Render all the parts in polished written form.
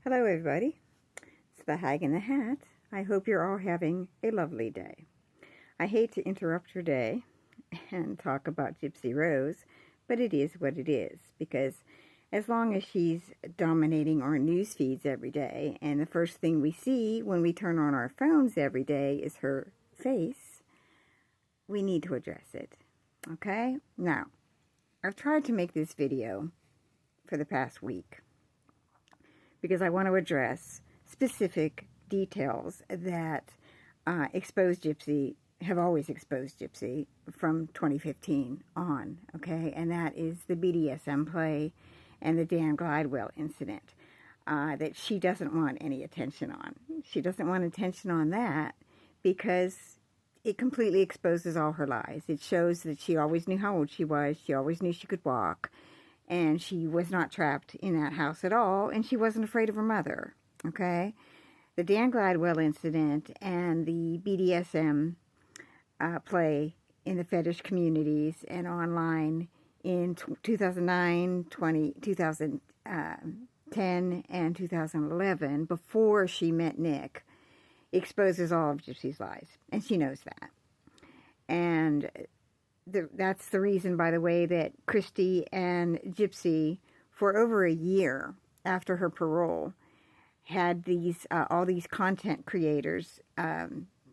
Hello everybody, it's the Hag in the Hat. I hope you're all having a lovely day. I hate to interrupt your day and talk about Gypsy Rose, but it is what it is, because as long as she's dominating our news feeds every day, and the first thing we see when we turn on our phones every day is her face, we need to address it, okay? Now, I've tried to make this video for the past week, because I want to address specific details that expose Gypsy, have always exposed Gypsy from 2015 on, okay? And that is the BDSM play and the Dan Glidewell incident that she doesn't want any attention on. She doesn't want attention on that because it completely exposes all her lies. It shows that she always knew how old she was. She always knew she could walk. And she was not trapped in that house at all, and she wasn't afraid of her mother, okay? The Dan Glidewell incident and the BDSM play in the fetish communities and online in 2009, 2010, and 2011, before she met Nick, exposes all of Gypsy's lies, and she knows that. And that's the reason, by the way, that Christy and Gypsy, for over a year after her parole, had these content creators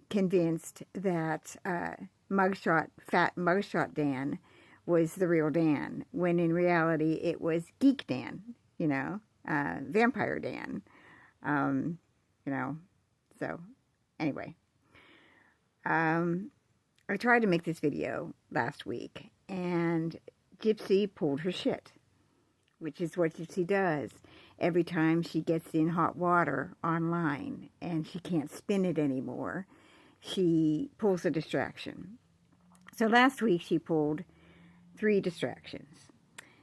convinced that fat mugshot Dan was the real Dan, when in reality it was Geek Dan, Vampire Dan, So anyway. I tried to make this video last week, and Gypsy pulled her shit, which is what Gypsy does every time she gets in hot water online and she can't spin it anymore. She pulls a distraction. So last week she pulled 3 distractions.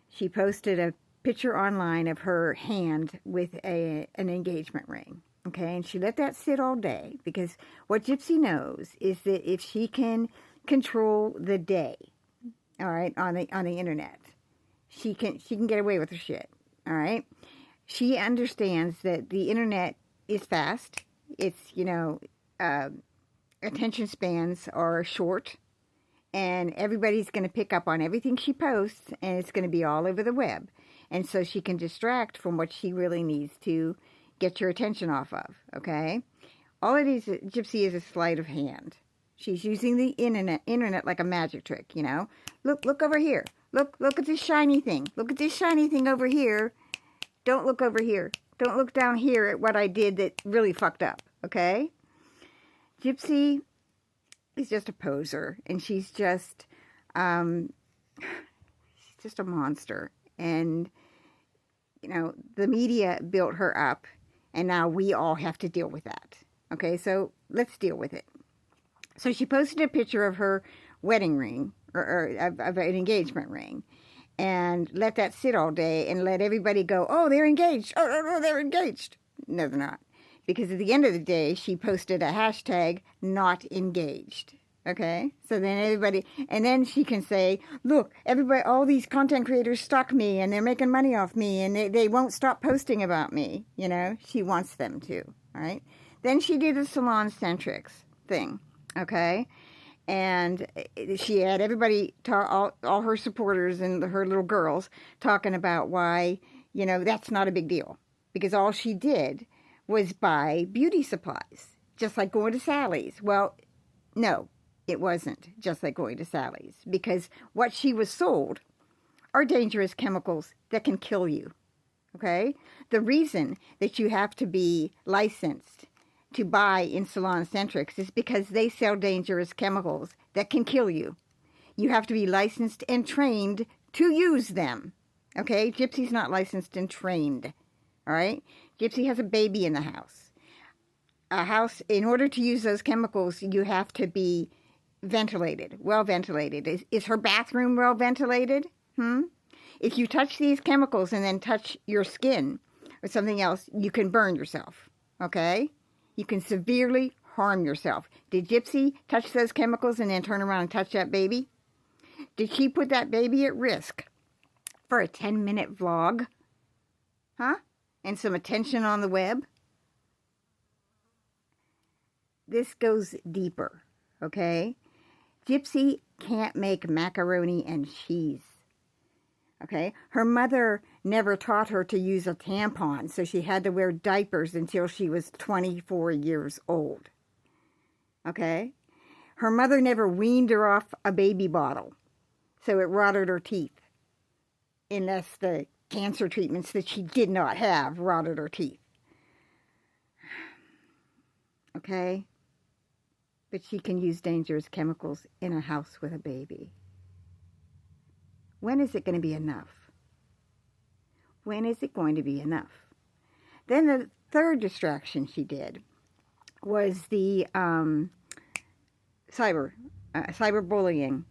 She posted a picture online of her hand with an engagement ring. Okay, and she let that sit all day, because what Gypsy knows is that if she can control the day, all right, on the internet, she can get away with her shit. All right, she understands that the internet is fast. It's attention spans are short, and everybody's going to pick up on everything she posts, and it's going to be all over the web, and so she can distract from what she really needs to get your attention off of, okay? All it is, Gypsy, is a sleight of hand. She's using the internet like a magic trick, Look over here. Look at this shiny thing. Look at this shiny thing over here. Don't look over here. Don't look down here at what I did that really fucked up, okay? Gypsy is just a poser, and she's just a monster. And, the media built her up, and now we all have to deal with that. Okay, so let's deal with it. So she posted a picture of her wedding ring, or of an engagement ring, and let that sit all day and let everybody go, oh, they're engaged. Oh, they're engaged. No, they're not. Because at the end of the day, she posted a hashtag, not engaged. Okay, so then everybody, and then she can say, look, everybody, all these content creators stalk me, and they're making money off me, and they won't stop posting about me. She wants them to, all right? Then she did a salon centrics thing, okay? And she had everybody, all her supporters and her little girls, talking about why, that's not a big deal. Because all she did was buy beauty supplies, just like going to Sally's. Well, no. It wasn't just like going to Sally's, because what she was sold are dangerous chemicals that can kill you, okay? The reason that you have to be licensed to buy in Salon Centrics is because they sell dangerous chemicals that can kill you. You have to be licensed and trained to use them, okay? Gypsy's not licensed and trained, all right? Gypsy has a baby in the house. A house, in order to use those chemicals, you have to be well ventilated. Is her bathroom well ventilated? If you touch these chemicals and then touch your skin or something else, you can burn yourself, okay? You can severely harm yourself. Did Gypsy touch those chemicals and then turn around and touch that baby? Did she put that baby at risk for a 10-minute vlog? Huh? and some attention on the web. This goes deeper, okay? Gypsy can't make macaroni and cheese, okay? Her mother never taught her to use a tampon, so she had to wear diapers until she was 24 years old, okay? Her mother never weaned her off a baby bottle, so it rotted her teeth. Unless the cancer treatments that she did not have rotted her teeth. Okay? But she can use dangerous chemicals in a house with a baby. When is it going to be enough? When is it going to be enough? Then the third distraction she did was the cyberbullying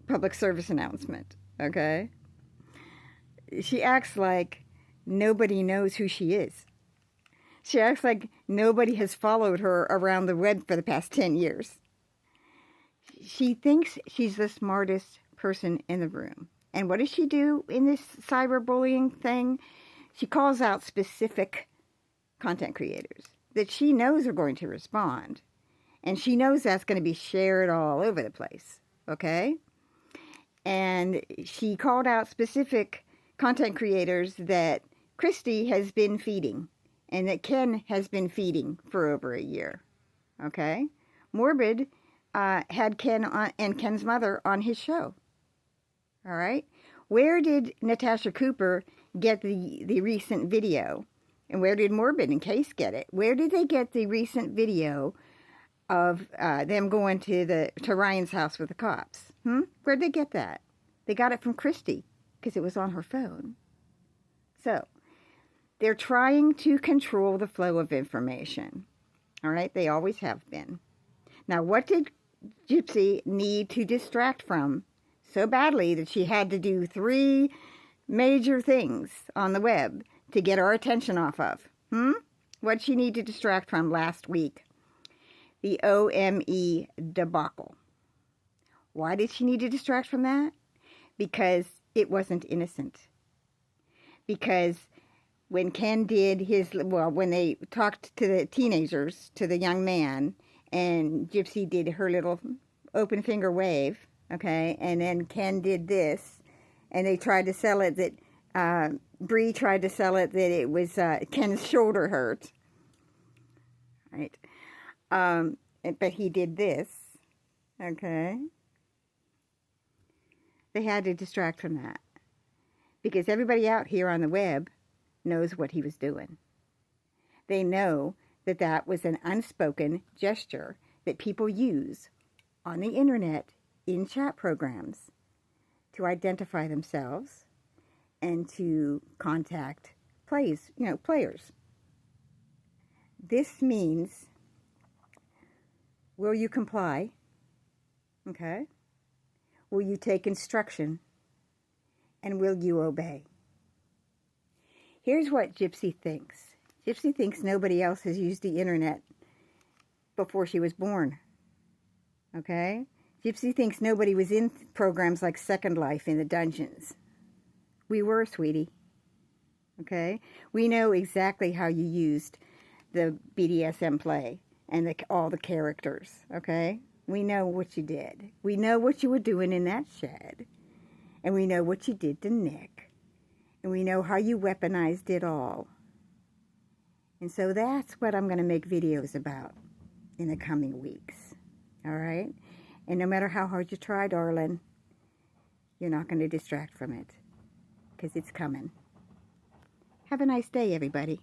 public service announcement. Okay? She acts like nobody knows who she is. She acts like nobody has followed her around the web for the past 10 years. She thinks she's the smartest person in the room. And what does she do in this cyberbullying thing? She calls out specific content creators that she knows are going to respond. And she knows that's going to be shared all over the place. Okay? And she called out specific content creators that Christy has been feeding and that Ken has been feeding for over a year. Okay? Morbid had Ken and Ken's mother on his show. All right? Where did Natasha Cooper get the recent video? And where did Morbid and Case get it? Where did they get the recent video of them going to Ryan's house with the cops? Where'd they get that? They got it from Christy because it was on her phone. So, they're trying to control the flow of information. All right? They always have been. Now, what did Gypsy need to distract from so badly that she had to do 3 major things on the web to get our attention off of? What did she need to distract from last week? The OME debacle. Why did she need to distract from that? Because it wasn't innocent. Because when Ken did when they talked to the teenagers, to the young man, and Gypsy did her little open finger wave, okay, and then Ken did this, and they tried to sell it that, Bree tried to sell it that it was Ken's shoulder hurt, right? But he did this, okay? They had to distract from that. Because everybody out here on the web knows what he was doing. They know that that was an unspoken gesture that people use on the internet in chat programs to identify themselves and to contact players. This means, will you comply? Okay? Will you take instruction? And will you obey? Here's what Gypsy thinks. Gypsy thinks nobody else has used the internet before she was born. Okay? Gypsy thinks nobody was in programs like Second Life in the dungeons. We were, sweetie. Okay? We know exactly how you used the BDSM play and all the characters. Okay? We know what you did. We know what you were doing in that shed. And we know what you did to Nick. And we know how you weaponized it all. And so that's what I'm going to make videos about in the coming weeks. All right? And no matter how hard you try, darling, you're not going to distract from it. Because it's coming. Have a nice day, everybody.